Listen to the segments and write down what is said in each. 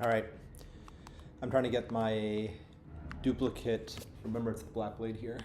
All right. I'm trying to get my duplicate. Remember, it's the black blade here.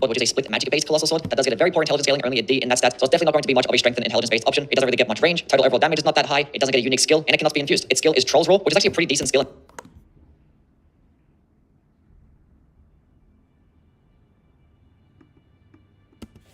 Which is a split magic-based colossal sword that does get a very poor intelligence scaling, only a D in that stat, so it's definitely not going to be much of a strength and intelligence-based option. It doesn't really get much range, total overall damage is not that high, it doesn't get a unique skill, and it cannot be infused. Its skill is Troll's Roar, which is actually a pretty decent skill.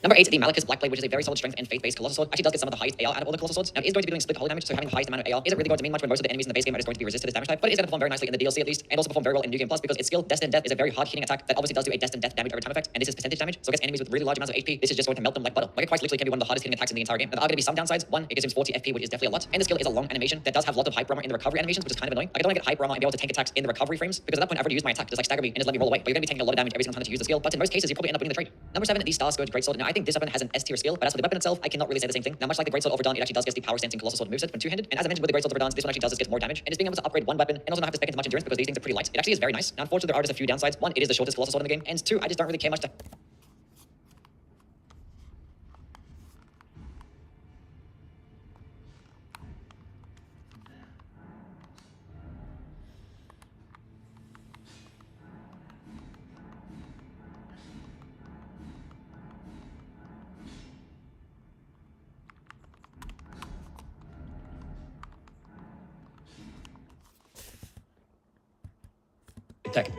Number 8, the Malachus Blackblade, which is a very solid strength and faith-based colossal sword. Actually does get some of the highest AR out of all the colossal swords. Now it is going to be doing split holy damage, so having the highest amount of AR isn't really going to mean much when most of the enemies in the base game are just going to be resisted to this damage type, but it is going to perform very nicely in the DLC at least, and also perform very well in New Game Plus because its skill, Destined Death, is a very hard hitting attack that obviously does do a Destined Death damage over time effect, and this is percentage damage, so against enemies with really large amounts of HP, this is just going to melt them like butter. Like it quite literally can be one of the hardest hitting attacks in the entire game. Now there are going to be some downsides. One, it consumes 40 FP, which is definitely a lot, and the skill is a long animation that does have a lot of hyper armor in the recovery animations, which is kind of annoying. Like I don't want to get hyper armor and be able to tank attacks in the recovery frames, because at that point I already use my attack, just like stagger me and just let me roll away. But you're going to be taking a lot of damage every single time that you use the skill, but in most cases you probably end up winning the trade. Number 7, the Star Scourge Greatsword. Now I think this weapon has an S tier skill, but as for the weapon itself, I cannot really say the same thing. Now much like the Greatsword Overdone, it actually does get the power stance in Colossal Sword moveset when two-handed, and as I mentioned with the Greatsword Overdone, this one actually does get more damage, and it's being able to upgrade one weapon and also not have to spec into much endurance because these things are pretty light. It actually is very nice. Now unfortunately there are just a few downsides. One, it is the shortest Colossal Sword in the game, and two, I just don't really care much to... Tech.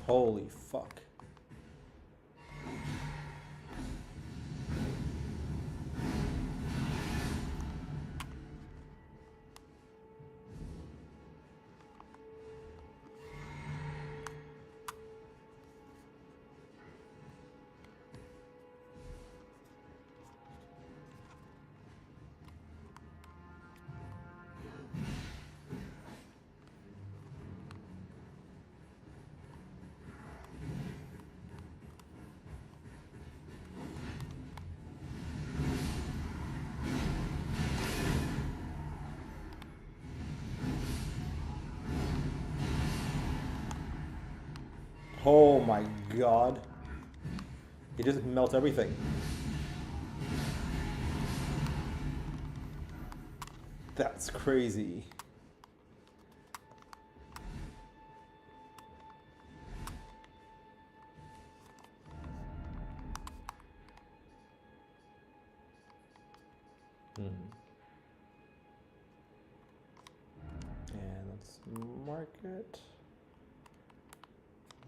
Holy fuck. Oh my god. It just melts everything. That's crazy. And let's mark it.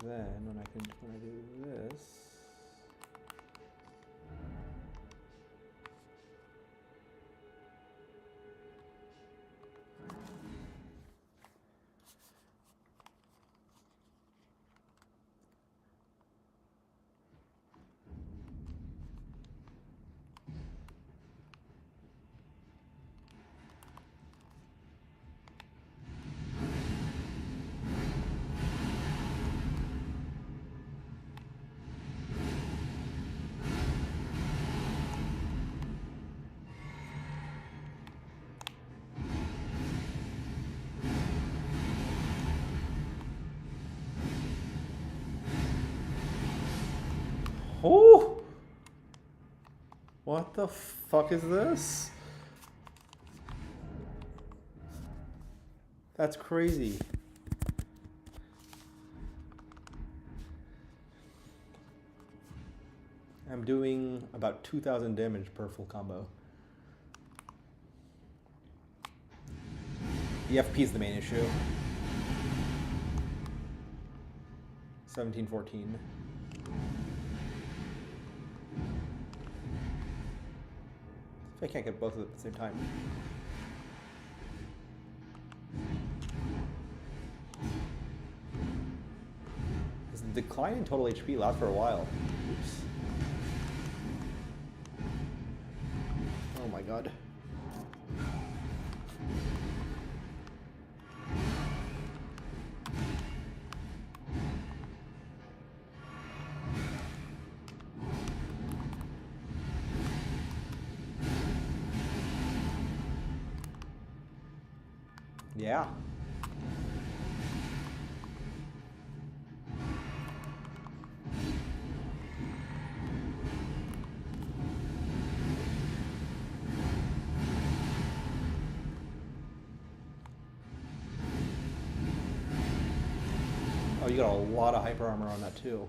Then when I do this, What the fuck is this? That's crazy. I'm doing about 2,000 damage per full combo. The FP is the main issue. 1714. I can't get both of them at the same time. This decline in total HP lasts for a while. Oops. Oh my god. Yeah. Oh, you got a lot of hyper armor on that too.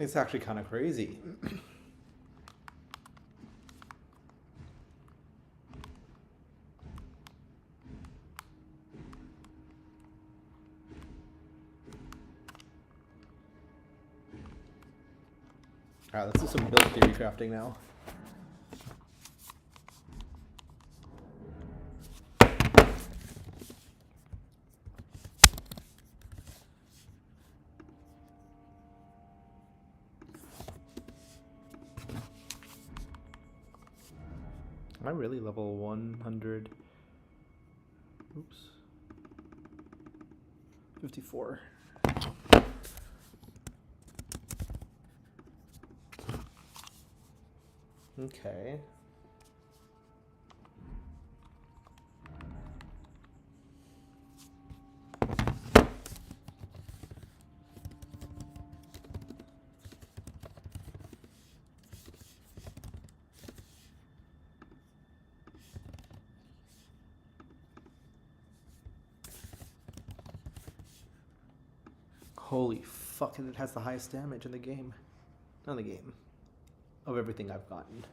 It's actually kind of crazy. Alright, let's do some build theory crafting now. Am I really level 100? Oops. 54. Okay. Holy fuck, and it has the highest damage in the game. Not in the game. Of everything I've gotten.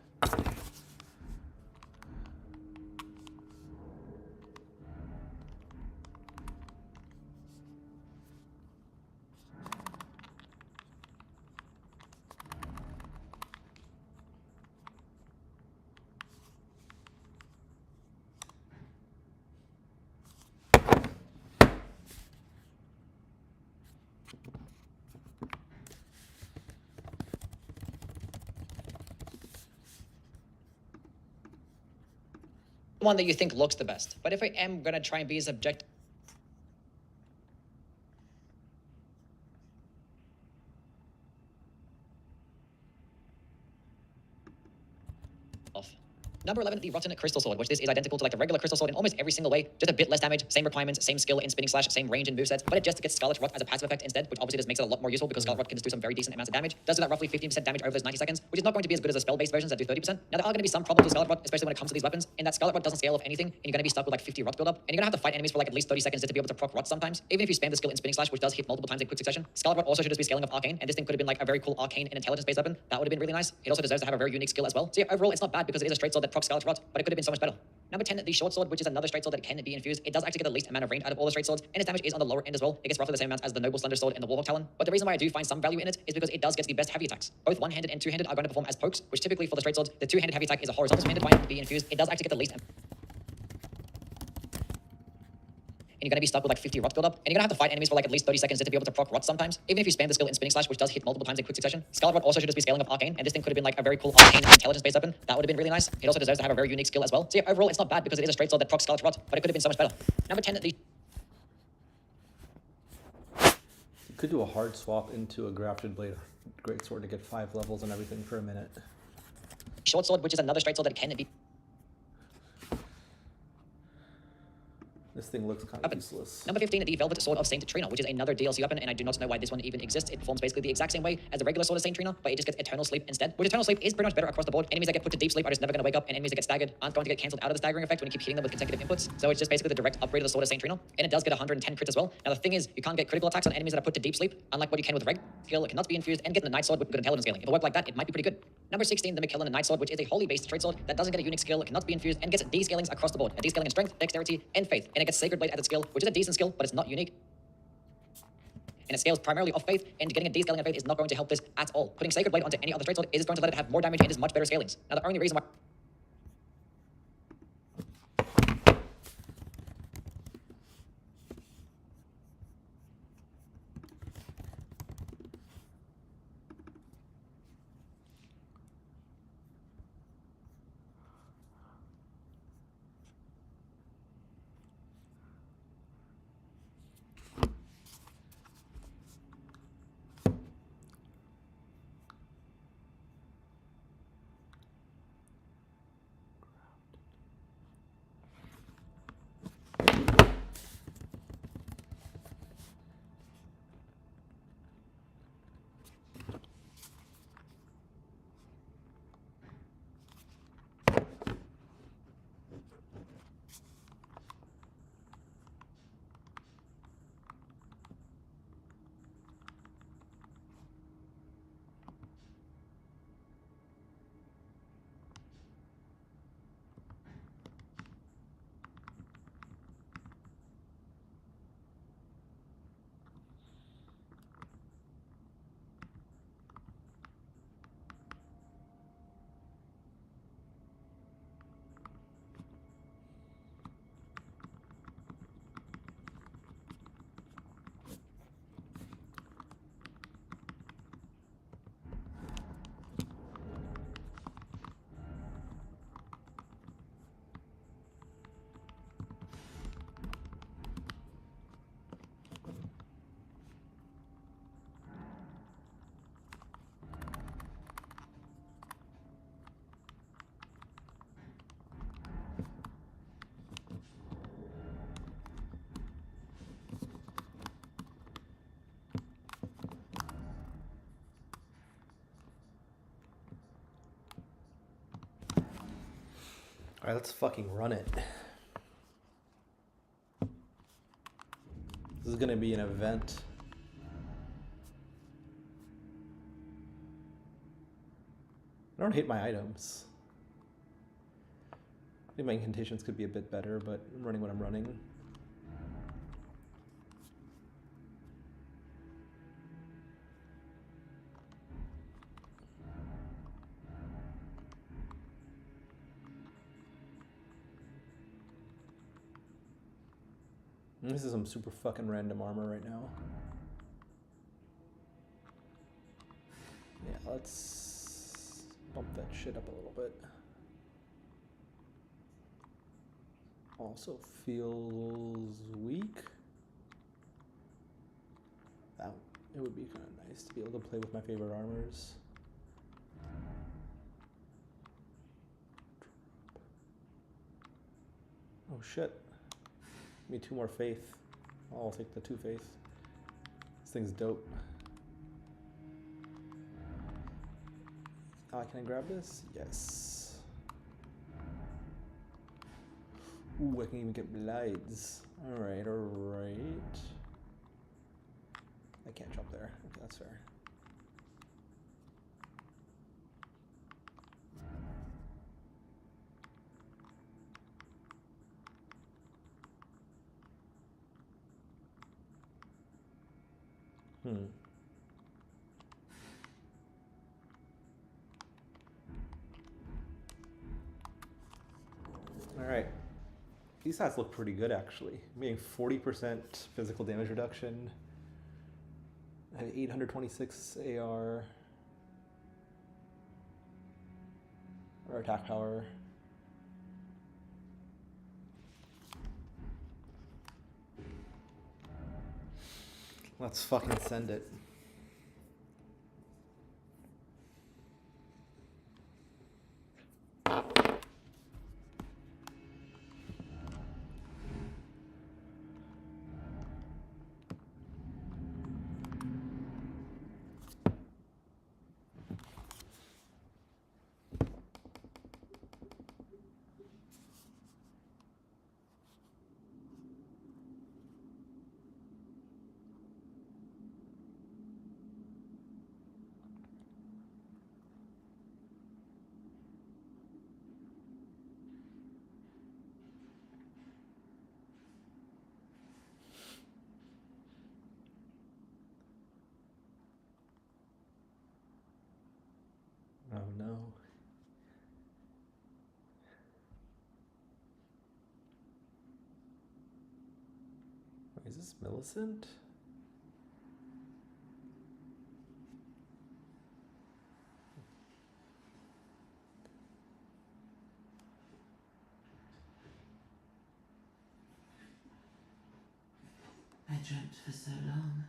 One that you think looks the best. But if I am gonna try and be as objective off. Number 11, the Rotten Crystal Sword, which this is identical to like the regular Crystal Sword in almost every single way, just a bit less damage, same requirements, same skill in spinning slash, same range in movesets, but it just gets Scarlet Rot as a passive effect instead, which obviously just makes it a lot more useful because Scarlet Rot can just do some very decent amounts of damage. Does do that roughly 15% damage over those 90 seconds, which is not going to be as good as the spell-based versions that do 30%. Now there are going to be some problems with Scarlet Rot, especially when it comes to these weapons, in that Scarlet Rot doesn't scale off anything, and you're going to be stuck with like 50 Rot build up, and you're going to have to fight enemies for like at least 30 seconds just to be able to proc Rot sometimes. Even if you spam the skill in spinning slash, which does hit multiple times in quick succession, Scarlet Rot also should just be scaling of Arcane, and this thing could have been like a very cool Arcane and intelligence-based weapon. That would have been really nice. It also deserves to have a very unique skill as well. So yeah, overall, it's not bad because it is a straight sword that proc Scarlet Rot, but it could have been so much better. Number 10, the short sword, which is another straight sword that can be infused. It does actually get the least amount of range out of all the straight swords, and its damage is on the lower end as well. It gets roughly the same amount as the Noble Slender Sword and the Warhawk Talon. But the reason why I do find some value in it is because it does get the best heavy attacks. Both one-handed and two-handed are going to perform as pokes, which typically for the straight swords, the two-handed heavy attack is a horizontal two-handed one to be infused. It does actually get the least. And you're going to be stuck with like 50 rot build up, and you're going to have to fight enemies for like at least 30 seconds just to be able to proc rot sometimes, even if you spam the skill in Spinning Slash, which does hit multiple times in quick succession. Scarlet Rot also should just be scaling of Arcane, and this thing could have been like a very cool Arcane intelligence-based weapon. That would have been really nice. It also deserves to have a very unique skill as well. So yeah, overall, it's not bad because it is a straight sword that procs Scarlet Rot, but it could have been so much better. Number 10, the... You could do a hard swap into a Grafted Blade Greatsword to get 5 levels and everything for a minute. short sword, which is another straight sword that can be... This thing looks kind of useless. Number 15, the Velvet Sword of Saint Trina, which is another DLC weapon, and I do not know why this one even exists. It performs basically the exact same way as the regular Sword of Saint Trina, but it just gets Eternal Sleep instead. Which Eternal Sleep is pretty much better across the board. Enemies that get put to deep sleep are just never going to wake up, and enemies that get staggered aren't going to get cancelled out of the staggering effect when you keep hitting them with consecutive inputs. So it's just basically the direct upgrade of the Sword of Saint Trina, and it does get 110 crits as well. Now the thing is, you can't get critical attacks on enemies that are put to deep sleep, unlike what you can with Reg. Skill, it cannot be infused, and get the Night Sword with good intelligence scaling. If it worked like that, it might be pretty good. Number 16, the McKellen Night Sword, which is a holy-based straight sword that doesn't get a unique skill, it cannot be infused, and gets D-scalings across the board. A D-scaling in Strength, Dexterity, and Faith. And it gets Sacred Blade as its skill, which is a decent skill, but it's not unique. And it scales primarily off Faith, and getting a D-scaling of Faith is not going to help this at all. Putting Sacred Blade onto any other straight sword is going to let it have more damage and is much better scalings. Now the only reason why... Alright, let's fucking run it. This is gonna be an event. I don't hate my items. I think my incantations could be a bit better, but I'm running what I'm running. This is some super fucking random armor right now. Yeah, let's bump that shit up a little bit. Also feels weak. That it would be kind of nice to be able to play with my favorite armors. Oh shit. Give me 2 more faith. I'll take the 2 faith. This thing's dope. Can I grab this? Yes. Ooh, I can even get blades. Alright, alright. I can't jump there. Okay, that's fair. Alright. These stats look pretty good actually. I'm getting 40% physical damage reduction. I have 826 AR. Or attack power. Let's fucking send it. Oh no. Wait, is this Millicent? I dreamt for so long.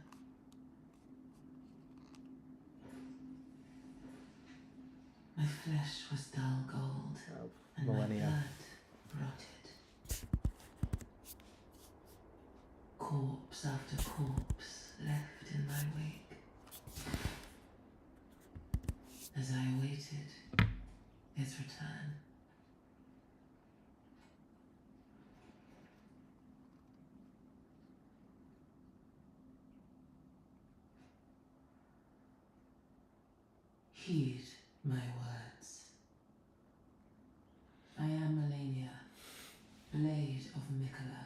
My flesh was dull gold, and Millennia. my blood rotted. Corpse after corpse left in my wake. As I awaited his return. Heed my words. I am Melania, Blade of Mikola.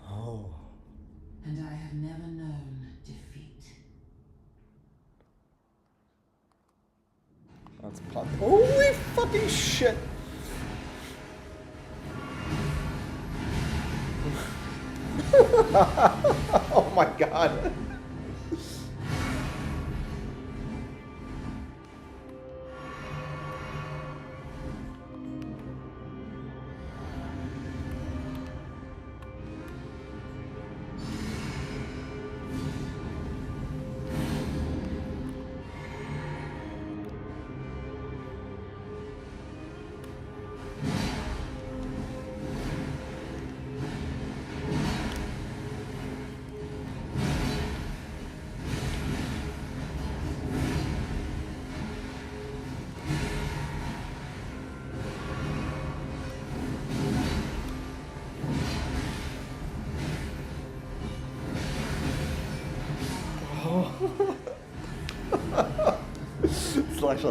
Oh. And I have never known defeat. That's pop. Holy fucking shit! Oh my god.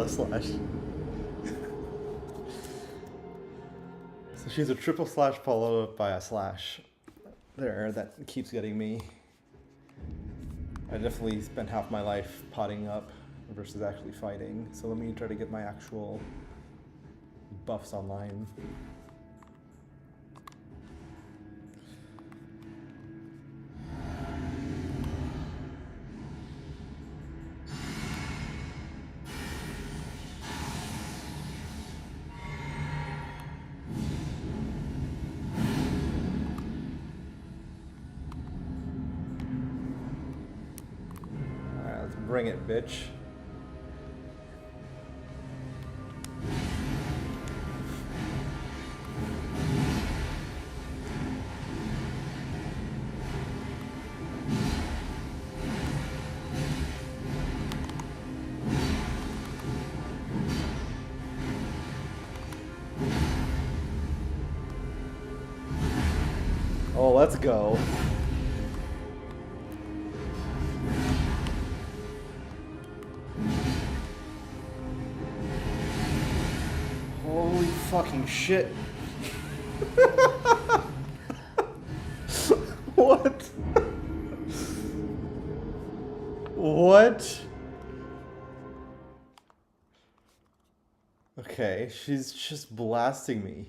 Slash. So she's a triple slash followed up by a slash there that keeps getting me. I definitely spent half my life potting up versus actually fighting. So let me try to get my actual buffs online. Bring it, bitch. Oh, let's go. fucking shit. What? What? Okay, she's just blasting me.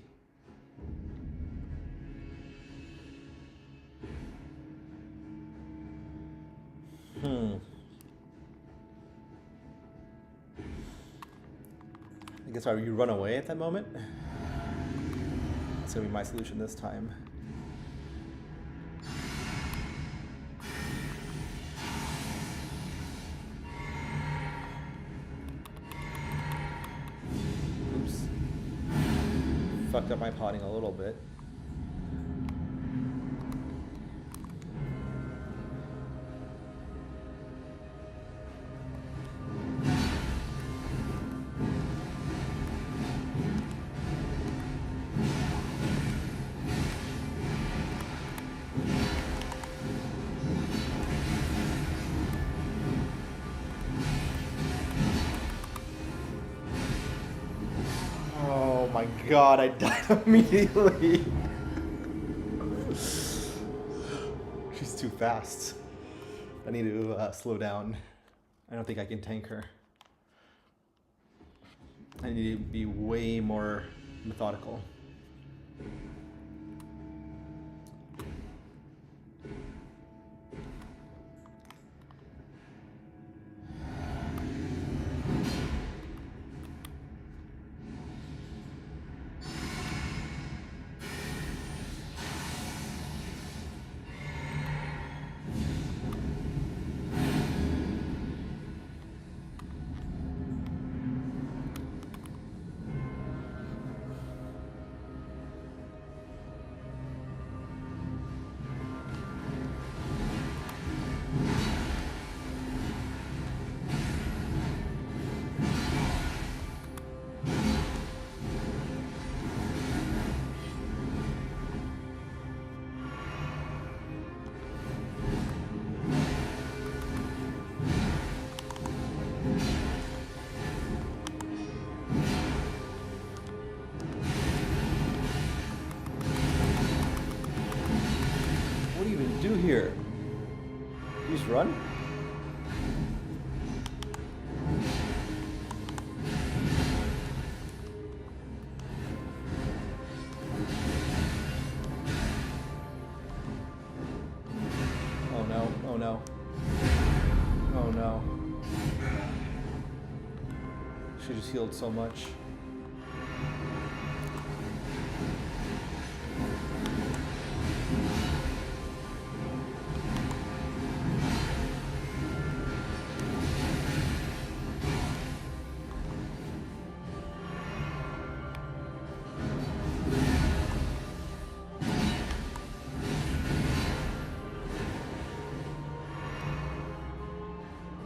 I guess you run away at that moment? That's gonna be my solution this time. Oops. Fucked up my potting a little bit. Oh my god, I died immediately. She's too fast. I need to slow down. I don't think I can tank her. I need to be way more methodical. What do you even do here? You just run? Oh no, oh no. Oh no. She just healed so much.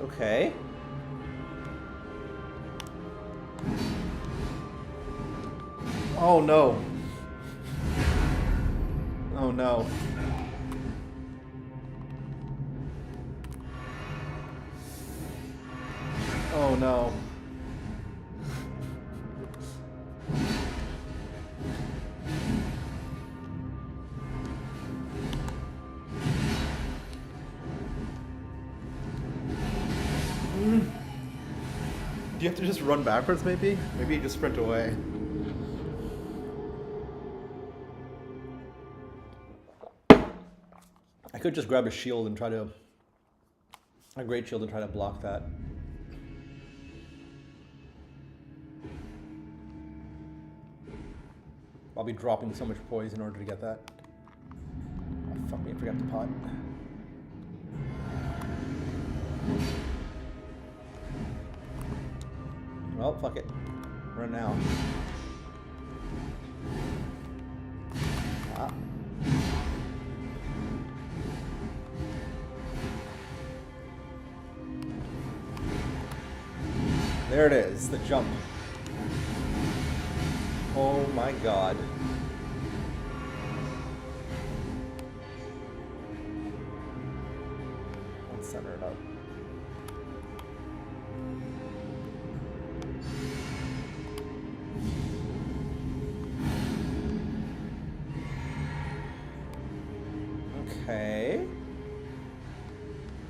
Okay. Oh no. Oh no. Oh no. Do you have to just run backwards, maybe? Maybe you just sprint away. I could just grab a shield and try to... a great shield and try to block that. I'll be dropping so much poise in order to get that. Oh, fuck me, I forgot to pot. Well, fuck it. Run now. Ah. There it is, the jump. Oh my god. Let's center it up.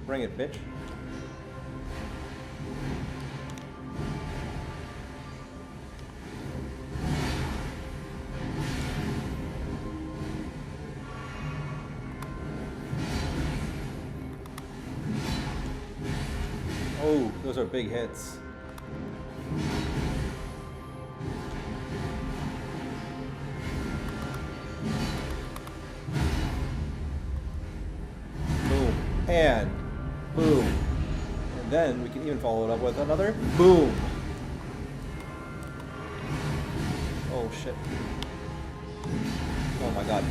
Bring it, bitch. Oh, those are big hits. Boom. And boom. And then we can even follow it up with another boom. Oh shit. Oh my god.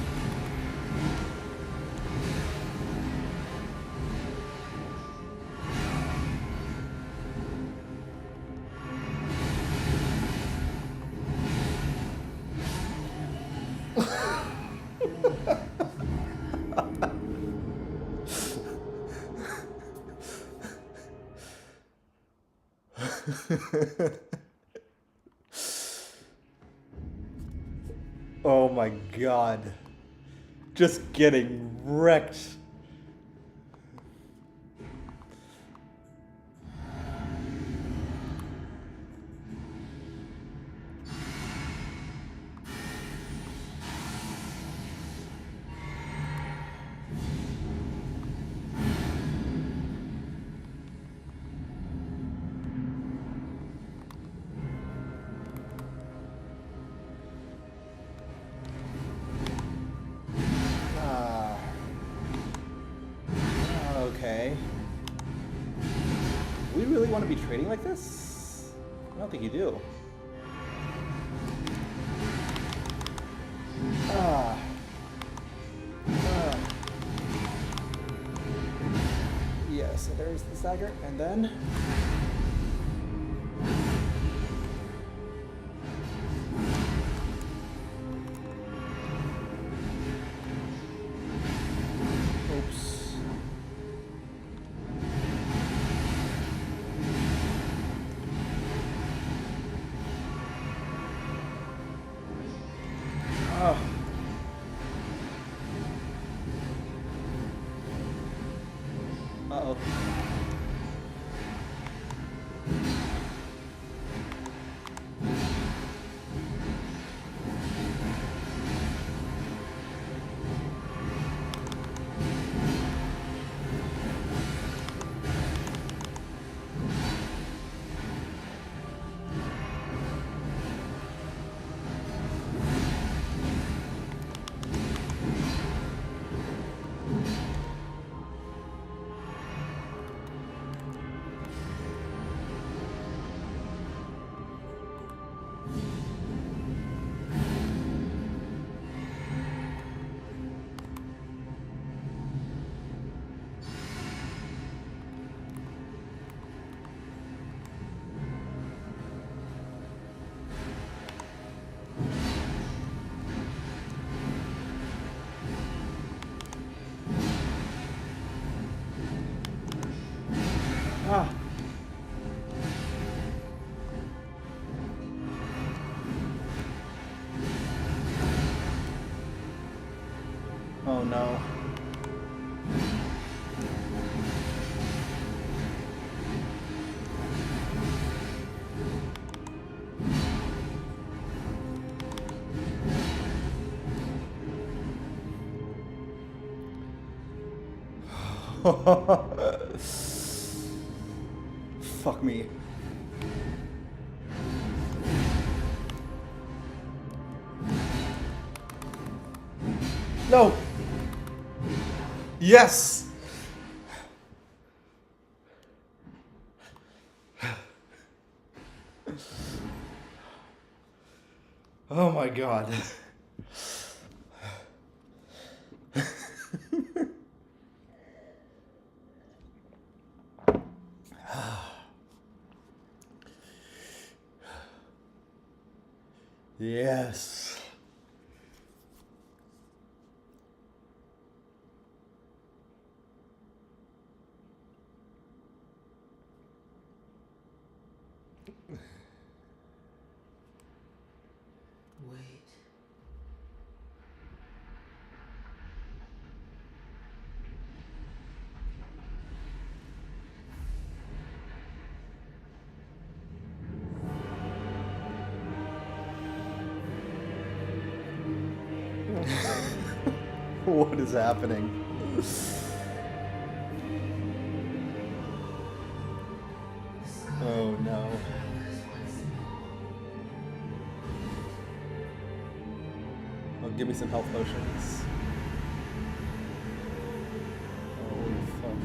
Oh my god. Just getting wrecked. Okay. We really want to be trading like this? I don't think you do. Yes, so there's the stagger, and then... Oops. Oh. Uh-oh. Ah. Oh no. Fuck me. No! Yes! Oh my god. Yes. Wait. What is happening? Oh no. Oh, give me some health potions. Holy fuck.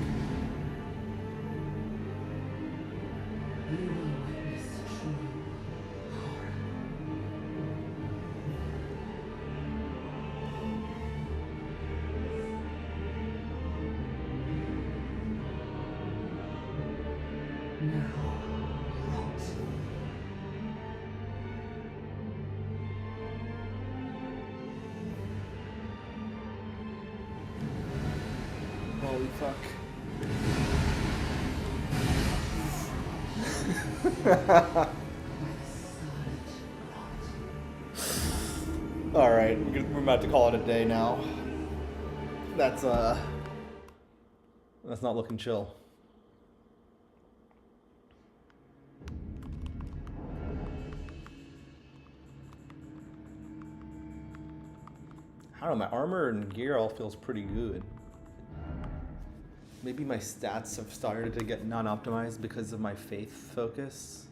You will witness true horror. Now, rot. Holy fuck. Alright, we're about to call it a day now. That's not looking chill. I don't know, my armor and gear all feels pretty good. Maybe my stats have started to get non-optimized because of my faith focus.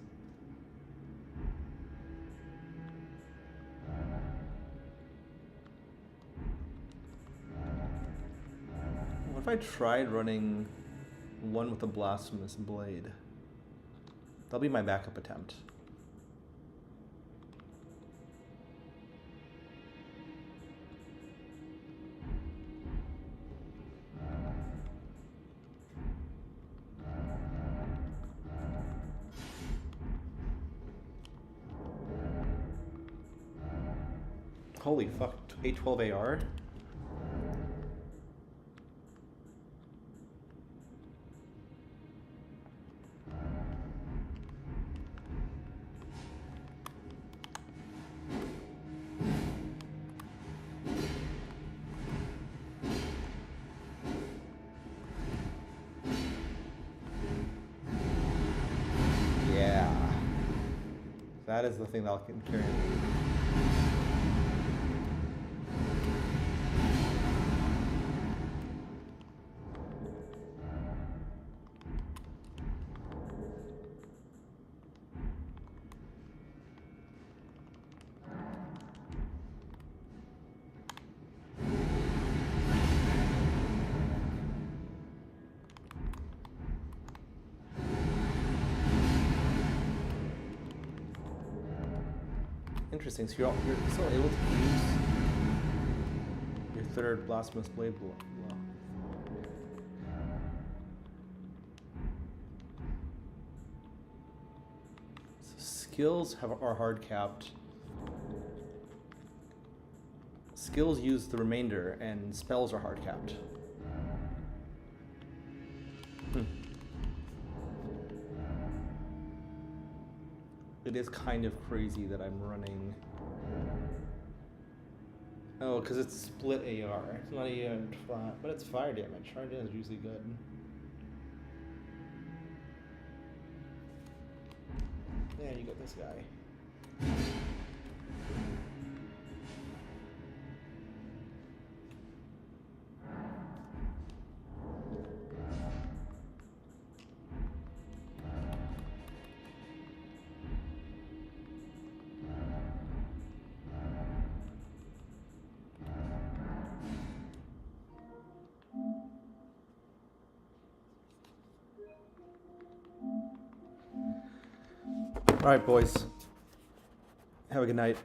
What if I tried running one with a blasphemous blade? That'll be my backup attempt. Holy fuck, A12 AR? Yeah. That is the thing that can carry me. Interesting. So you're still able to use your third blasphemous blade blow. So skills are hard capped. Skills use the remainder, and spells are hard capped. It is kind of crazy that I'm running. Oh, because it's split AR. It's not even flat, but it's fire damage. Fire damage is usually good. Yeah, you got this guy. All right, boys. Have a good night.